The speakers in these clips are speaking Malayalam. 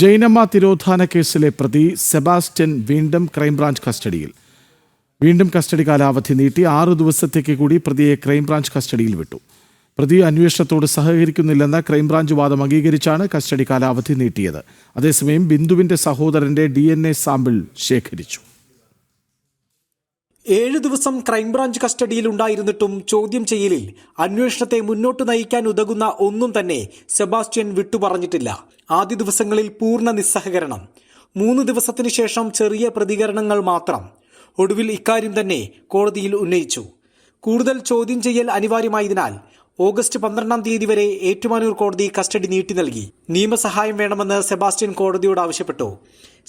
ജൈനമ്മ തിരോധാന കേസിലെ പ്രതി സെബാസ്റ്റ്യൻ വീണ്ടും ക്രൈംബ്രാഞ്ച് കസ്റ്റഡിയിൽ. കസ്റ്റഡി കാലാവധി നീട്ടി 6 ദിവസത്തേക്ക് കൂടി പ്രതിയെ ക്രൈംബ്രാഞ്ച് കസ്റ്റഡിയിൽ വിട്ടു. പ്രതി അന്വേഷണത്തോട് സഹകരിക്കുന്നില്ലെന്ന ക്രൈംബ്രാഞ്ച് വാദം അംഗീകരിച്ചാണ് കസ്റ്റഡി കാലാവധി നീട്ടിയത്. അതേസമയം ബിന്ദുവിന്റെ സഹോദരന്റെ DNA സാമ്പിൾ ശേഖരിച്ചു. 7 ദിവസം ക്രൈംബ്രാഞ്ച് കസ്റ്റഡിയിൽ ഉണ്ടായിരുന്നിട്ടും ചോദ്യം ചെയ്യലിൽ അന്വേഷണത്തെ മുന്നോട്ട് നയിക്കാൻ ഉതകുന്ന ഒന്നും തന്നെ സെബാസ്റ്റ്യൻ വിട്ടുപറഞ്ഞിട്ടില്ല. ആദ്യ ദിവസങ്ങളിൽ പൂർണ്ണ നിസ്സഹകരണം, 3 ദിവസത്തിനു ശേഷം ചെറിയ പ്രതികരണങ്ങൾ മാത്രം. ഒടുവിൽ ഇക്കാര്യം തന്നെ കോടതിയിൽ ഉന്നയിച്ചു. കൂടുതൽ ചോദ്യം ചെയ്യൽ അനിവാര്യമായതിനാൽ ഓഗസ്റ്റ് 12-ാം തീയതി വരെ ഏറ്റുമാനൂർ കോടതി കസ്റ്റഡി നീട്ടി നൽകി. നിയമസഹായം വേണമെന്ന് സെബാസ്റ്റ്യൻ കോടതിയോട് ആവശ്യപ്പെട്ടു.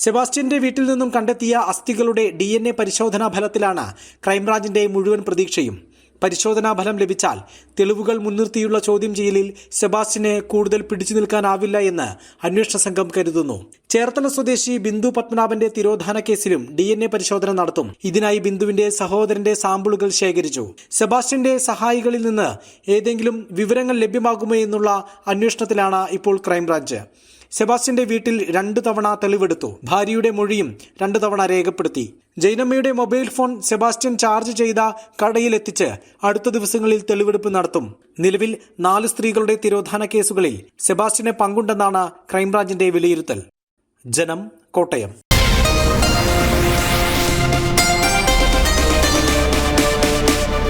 സെബാസ്റ്റ്യന്റെ വീട്ടിൽ നിന്നും കണ്ടെത്തിയ അസ്ഥികളുടെ DNA പരിശോധനാ ഫലത്തിലാണ് ക്രൈംബ്രാഞ്ചിന്റെ മുഴുവൻ പ്രതീക്ഷയും. പരിശോധനാ ഫലം ലഭിച്ചാൽ തെളിവുകൾ മുൻനിർത്തിയുള്ള ചോദ്യം ചെയ്യലിൽ സെബാസ്റ്റ്യന് കൂടുതൽ പിടിച്ചു നിൽക്കാനാവില്ല എന്ന് അന്വേഷണ സംഘം കരുതുന്നു. ചേർത്തല സ്വദേശി ബിന്ദു പത്മനാഭന്റെ തിരോധാന കേസിലും DNA പരിശോധന നടത്തും. ഇതിനായി ബിന്ദുവിന്റെ സഹോദരന്റെ സാമ്പിളുകൾ ശേഖരിച്ചു. സെബാസ്റ്റ്യന്റെ സഹായികളിൽ നിന്ന് ഏതെങ്കിലും വിവരങ്ങൾ ലഭ്യമാകുമോ എന്നുള്ള അന്വേഷണത്തിലാണ് ഇപ്പോൾ ക്രൈംബ്രാഞ്ച്. സെബാസ്റ്റ്യന്റെ വീട്ടിൽ 2 തവണ തെളിവെടുത്തു. ഭാര്യയുടെ മൊഴിയും 2 തവണ രേഖപ്പെടുത്തി. ജൈനമ്മയുടെ മൊബൈൽ ഫോൺ സെബാസ്റ്റ്യൻ ചാർജ് ചെയ്ത കടയിലെത്തിച്ച് അടുത്ത ദിവസങ്ങളിൽ തെളിവെടുപ്പ് നടത്തും. നിലവിൽ 4 സ്ത്രീകളുടെ തിരോധാന കേസുകളിൽ സെബാസ്റ്റ്യന് പങ്കുണ്ടെന്നാണ് ക്രൈംബ്രാഞ്ചിന്റെ വിലയിരുത്തൽ. ജനം, കോട്ടയം.